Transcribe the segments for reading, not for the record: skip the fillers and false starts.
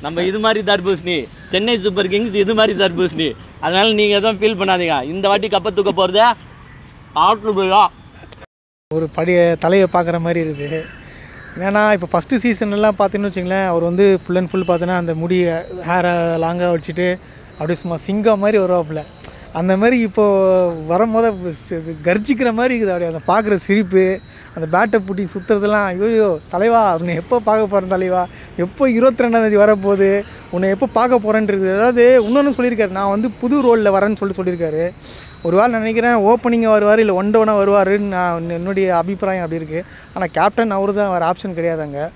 நம்ம இது மாதிரி தர்பூசணி, சென்னை சூப்பர் கிங்ஸ் இது மாதிரி தர்பூசணி. அதனால நீங்கள் எதுவும் ஃபீல் பண்ணாதீங்க. இந்த வாட்டி கப்பை தூக்க போகிறது ஆட்லுபா. ஒரு பழைய தலையை பார்க்குற மாதிரி இருக்குது. ஏன்னா இப்போ ஃபஸ்ட்டு சீசன்லாம் பார்த்தீங்கன்னு வச்சுங்களேன், அவர் வந்து ஃபுல் அண்ட் ஃபுல் பார்த்தோன்னா அந்த முடி ஹேரை லாங்காக வச்சுட்டு அப்படியே சும்மா சிங்கம் மாதிரி வருவாப்புல. அந்த மாதிரி இப்போது வரும்போது கர்ஜிக்கிற மாதிரி இருக்குது. அப்படியே அந்த பார்க்குற சிரிப்பு, அந்த பேட்டை பூட்டி சுற்றுறதுலாம், ஐயோ தலைவா உன்னை எப்போ பார்க்க போகிறேன் தலைவா, எப்போ 22ஆம் தேதி வரப்போகுது, உன்னை எப்போ பார்க்க போகிறேன்றது. அதாவது இன்னொன்று சொல்லியிருக்காரு, நான் வந்து புது ரோலில் வரேன்னு சொல்லியிருக்காரு. ஒரு வாரம் நினைக்கிறேன் ஓப்பனிங்காக வருவார், இல்லை ஒன் டவுனாக வருவாருன்னு நான் என்னுடைய அபிப்பிராயம் அப்படி இருக்குது. ஆனால் கேப்டன் அவரு தான், வேறு ஆப்ஷன் கிடையாதுங்க.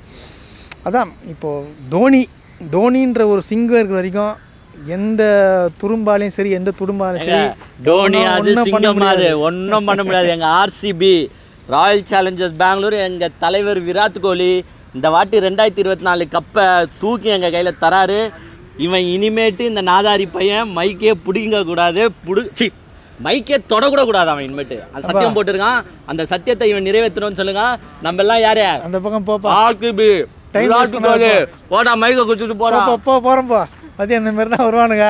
அதான் இப்போது தோனின்ற ஒரு சிங்கம் இருக்கிற வரைக்கும் எந்த துரும்பாலையும் சரி, எந்த துடும்பாலையும் சரி, தோனி அது சிங்கம் அது ஒன்றும் பண்ண முடியாது. எங்கள் ஆர்சிபி ராயல் சேலஞ்சர்ஸ் பெங்களூர், எங்கள் தலைவர் விராட் கோலி இந்த வாட்டி 2024 கப்பை தூக்கி எங்கள் கையில் தராரு. இவன் இனிமேட்டு இந்த நாதாரி பையன் மைக்கே பிடிங்கக்கூடாது, மைக்கே தொடக்கூட கூடாது. அவன் இனிமேட்டு அந்த சத்தியம் போட்டிருக்கான். அந்த சத்தியத்தை இவன் நிறைவேற்றணும்னு சொல்லுங்க. நம்ம எல்லாம் யாரு அந்த பக்கம் போப்பா, ஆர்சிபி போடா மைக்கை குடிச்சிட்டு போகிறோம்ப்பா. அது அந்த மாதிரி தான் வருவானுங்க,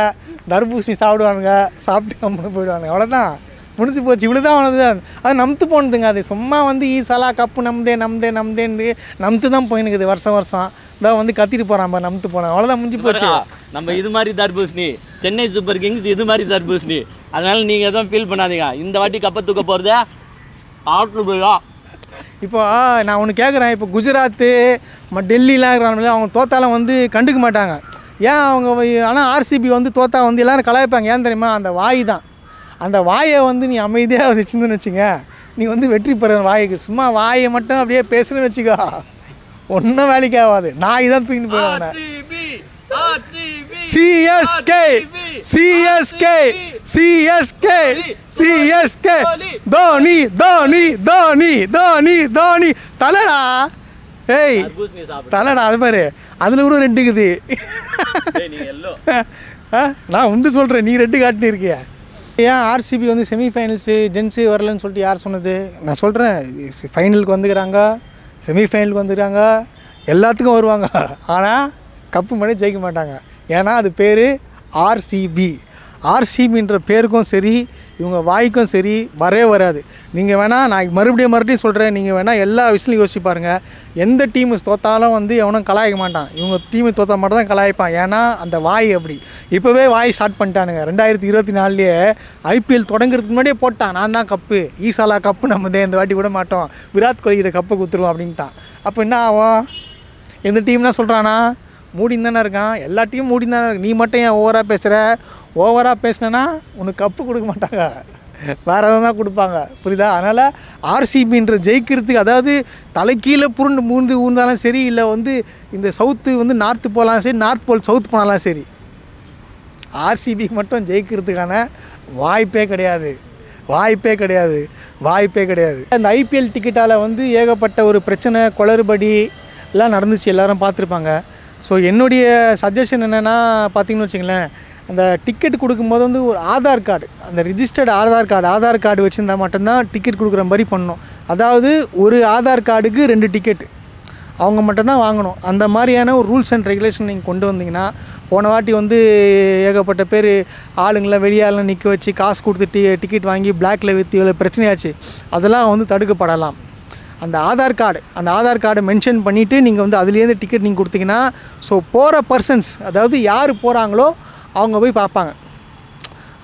தர்பூசணி சாப்பிடுவானுங்க, சாப்பிட்டு கம்மி போயிடுவானுங்க. அவ்வளோதான், முடிஞ்சு போச்சு. இவ்வளோ தான் அவனது. அது நம்த்து போனதுங்க. அது சும்மா வந்து ஈசாலா கப்பு நம்தேன்னு நம்த்து தான் போயினுக்குது வருஷம். இதான் வந்து கத்திட்டு போகிறான் நம்த்து போனான். அவ்வளோதான், முடிஞ்சு போச்சு. நம்ம இது மாதிரி தர்பூசணி, சென்னை சூப்பர் கிங்ஸ் இது மாதிரி தர்பூசணி. அதனால நீங்கள் எதுவும் ஃபீல் பண்ணாதீங்க. இந்த வாட்டி கப்பை தூக்க போகிறது ஆட்லுபா. இப்போ நான் ஒன்று கேட்குறேன். இப்போ குஜராத்து டெல்லிலாம் இருக்கிறாங்க, அவங்க தோத்தாலும் வந்து கண்டுக்க மாட்டாங்க. ஏன் அவங்க? ஆனால் ஆர்சிபி வந்து தோத்தா வந்து எல்லோரும் கலாய்ப்பாங்க. ஏன் தெரியுமா? அந்த வாய் தான். அந்த வாயை வந்து நீ அமைதியாக வச்சுருந்துன்னு வச்சுங்க, நீ வந்து வெற்றி பெற வாய்க்கு. சும்மா வாயை மட்டும் அப்படியே பேசுன்னு வச்சுக்கோ, ஒன்றும் வேலைக்கு ஆகாது. நாய் தான் தூக்கிட்டு போயிடுவாங்க. CSK CSK CSK CSK Dhoni Dhoni Dhoni Dhoni Dhoni தலைடா. ஏய் தலைடா, அது பாரு, அதில் கூட ரெட்டு இருக்குது. நான் வந்து சொல்கிறேன், நீ ரெட்டு காட்டினு இருக்கிய. ஏன் ஆர்சிபி வந்து செமிஃபைனல்ஸு ஜென்ஸு வரலன்னு சொல்லிட்டு யார் சொன்னது? நான் சொல்கிறேன், ஃபைனலுக்கு வந்துக்கிறாங்க, செமிஃபைனலுக்கு வந்துக்கிறாங்க, எல்லாத்துக்கும் வருவாங்க. ஆனால் கப்பு மட்டும் ஜெயிக்க மாட்டாங்க. ஏன்னா அது பேர் ஆர்சிபி. ஆர்சிபின்ற பேருக்கும் சரி, இவங்க வாய்க்கும் சரி வராது. நீங்கள் வேணால், நான் மறுபடியும் சொல்கிறேன், நீங்கள் வேணால் எல்லா விஷயத்தையும் யோசிச்சு பாருங்கள். எந்த டீமு தோற்றாலும் வந்து எவனும் கலாய்க்க மாட்டான். இவங்க டீமு தோற்றா மட்டும் தான் கலாய்ப்பான். ஏன்னா அந்த வாய் அப்படி. இப்போவே வாய் ஸ்டார்ட் பண்ணிட்டானுங்க. 2024 ஐபிஎல் தொடங்குறதுக்கு முன்னாடியே போட்டான், நான் தான் கப்பு, ஈசாலா கப்பு நம்ம இந்த வாட்டி விட மாட்டோம், விராட் கோலிகிட்ட கப்பை கொடுத்துருவோம் அப்படின்ட்டான். அப்போ என்ன ஆகும்? எந்த டீம்னா சொல்கிறானா? மூடின்னு தானே இருக்கான். எல்லா டீமும் மூடின்னு தானே இருக்கு. நீ மட்டும் ஏன் ஓவராக பேசுகிற? ஓவராக பேசினேன்னா உனக்கு கப்பு கொடுக்க மாட்டாங்க, வேறு எதாவது தான் கொடுப்பாங்க. புரியுதா? அதனால் ஆர்சிபின்ற ஜெயிக்கிறதுக்கு, அதாவது தலைக்கீழே ஊர்ந்தாலும் சரி, இல்லை வந்து இந்த சவுத்து வந்து நார்த்து போகலாம் சரி, நார்த் போல் சவுத் போனாலும் சரி, ஆர்சிபிக்கு மட்டும் ஜெயிக்கிறதுக்கான வாய்ப்பே கிடையாது. இந்த ஐபிஎல் டிக்கெட்டால் வந்து ஏகப்பட்ட ஒரு பிரச்சனை, குளறுபடி எல்லாம் நடந்துச்சு, எல்லோரும் பார்த்துருப்பாங்க. ஸோ என்னுடைய சஜஷன் என்னென்னா பார்த்திங்கன்னு வச்சுங்களேன், அந்த டிக்கெட் கொடுக்கும்போது வந்து ஒரு ஆதார் கார்டு, அந்த ரிஜிஸ்டர்டு ஆதார் கார்டு வச்சுருந்தா மட்டும்தான் டிக்கெட் கொடுக்குற மாதிரி பண்ணணும். அதாவது ஒரு ஆதார் கார்டுக்கு 2 டிக்கெட்டு அவங்க மட்டும்தான் வாங்கணும். அந்த மாதிரியான ஒரு ரூல்ஸ் அண்ட் ரெகுலேஷன் நீங்கள் கொண்டு வந்தீங்கன்னா, போன வாட்டி வந்து ஏகப்பட்ட பேர் ஆளுங்களை வெளியாலாம் நிற்க வச்சு காசு கொடுத்து டிக்கெட் வாங்கி பிளாக்கில் விற்று இவ்வளோ பிரச்சனையாச்சு. அதெல்லாம் வந்து தடுக்கப்படலாம். அந்த ஆதார் கார்டை மென்ஷன் பண்ணிவிட்டு நீங்கள் வந்து அதுலேருந்து டிக்கெட் நீங்கள் கொடுத்தீங்கன்னா, ஸோ போகிற பர்சன்ஸ், அதாவது யார் போகிறாங்களோ அவங்க போய் பார்ப்பாங்க.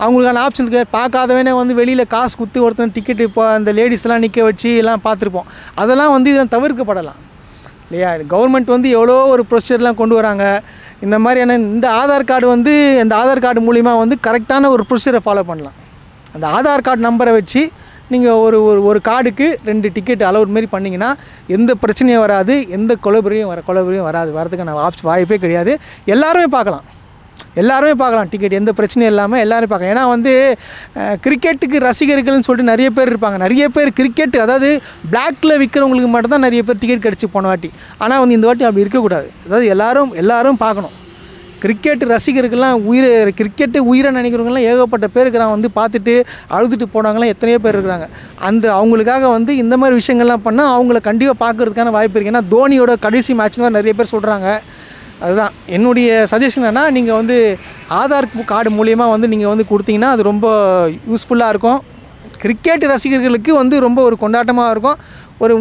அவங்களுக்கான ஆப்ஷன் இருக்குது. பார்க்காதவனே வந்து வெளியில் காசு கொடுத்து ஒருத்தன் டிக்கெட்டு இப்போ அந்த லேடிஸ்லாம் நிற்க வச்சு எல்லாம் பார்த்துருப்போம். அதெல்லாம் வந்து இதை தவிர்க்கப்படலாம் இல்லையா? கவர்மெண்ட் வந்து எவ்வளோ ஒரு ப்ரொசீஜர்லாம் கொண்டு வராங்க. இந்த மாதிரியான இந்த ஆதார் கார்டு மூலிமா வந்து கரெக்டான ஒரு ப்ரொசீஜரை ஃபாலோ பண்ணலாம். அந்த ஆதார் கார்டு நம்பரை வச்சு நீங்கள் ஒரு கார்டுக்கு 2 டிக்கெட் அலௌட் மாரி பண்ணிங்கன்னா எந்த பிரச்சனையும் வராது, எந்த கொலபரியும் வராது. வரதுக்கான வாய்ப்பே கிடையாது. எல்லாருமே பார்க்கலாம் டிக்கெட், எந்த பிரச்சனையும் இல்லாமல் எல்லாரும் பார்க்கலாம். ஏன்னா வந்து கிரிக்கெட்டுக்கு ரசிகர்கள்னு சொல்லிட்டு நிறைய பேர் இருப்பாங்க. நிறைய பேர் கிரிக்கெட், அதாவது பிளாக்கில் விற்கிறவங்களுக்கு மட்டும்தான் நிறைய பேர் டிக்கெட் கிடச்சி போன வாட்டி. ஆனால் வந்து இந்த வாட்டி அப்படி இருக்கக்கூடாது. அதாவது எல்லாரும் பார்க்கணும். கிரிக்கெட் ரசிகர்கள்லாம் கிரிக்கெட்டு உயிரை நினைக்கிறவங்களாம் ஏகப்பட்ட பேர் இருக்கிறாங்க. வந்து பார்த்துட்டு அழுதுட்டு போனவங்களாம் எத்தனையோ பேர் இருக்கிறாங்க. அவங்களுக்காக வந்து இந்த மாதிரி விஷயங்கள்லாம் பண்ணால் அவங்கள கண்டிப்பாக பார்க்குறதுக்கான வாய்ப்பு இருக்குது. ஏன்னா தோனியோட கடைசி மேட்ச்னு நிறைய பேர் சொல்கிறாங்க. அதுதான் என்னுடைய சஜஷன். என்னன்னா நீங்கள் வந்து ஆதார் கார்டு மூலியமாக வந்து நீங்கள் வந்து கொடுத்தீங்கன்னா அது ரொம்ப யூஸ்ஃபுல்லாக இருக்கும். கிரிக்கெட் ரசிகர்களுக்கு வந்து ரொம்ப ஒரு கொண்டாட்டமாக இருக்கும். ஒரு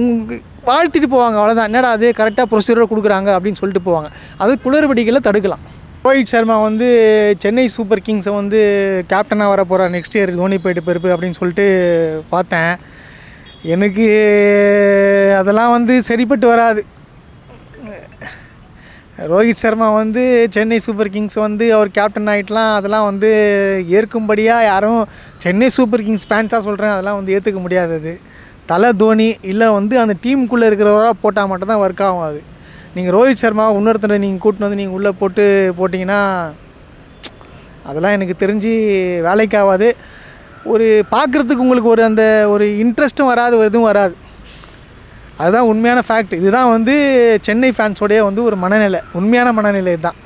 வாழ்த்திட்டு போவாங்க, அவ்வளோதான். என்னடா அது கரெக்டாக ப்ரொசீஜரோடு கொடுக்குறாங்க அப்படின்னு சொல்லிட்டு போவாங்க. அது குளறுபடிகளை தடுக்கலாம். ரோஹித் சர்மா வந்து சென்னை சூப்பர் கிங்ஸை வந்து கேப்டனாக வர போகிறார் நெக்ஸ்ட் இயர், தோனி போயிட்டு பெருப்பு அப்படின்னு சொல்லிட்டு பார்த்தேன். எனக்கு அதெல்லாம் வந்து சரிப்பட்டு வராது. ரோஹித் சர்மா வந்து சென்னை சூப்பர் கிங்ஸ் வந்து அவர் கேப்டன் ஆகிட்டலாம், அதெல்லாம் வந்து ஏற்கும்படியாக யாரும் சென்னை சூப்பர் கிங்ஸ் ஃபேன்ஸாக சொல்கிறேன், அதெல்லாம் வந்து ஏற்றுக்க முடியாதது. தலை தோனி இல்லை வந்து அந்த டீமுக்குள்ளே இருக்கிறவராக போட்டால் மட்டும்தான் ஒர்க் ஆகும். அது நீங்கள் ரோஹித் சர்மா இன்னொருத்தரை நீங்கள் கூட்டின்னு வந்து நீங்கள் உள்ளே போட்டிங்கன்னா அதெல்லாம் எனக்கு தெரிஞ்சு வேலைக்காகாது. ஒரு பார்க்குறதுக்கு உங்களுக்கு ஒரு அந்த ஒரு இன்ட்ரெஸ்ட்டும் வராது, எதுவும் வராது. அதுதான் உண்மையான ஃபேக்ட். இதுதான் வந்து சென்னை ஃபேன்ஸோடைய வந்து ஒரு மனநிலை, உண்மையான மனநிலை தான்.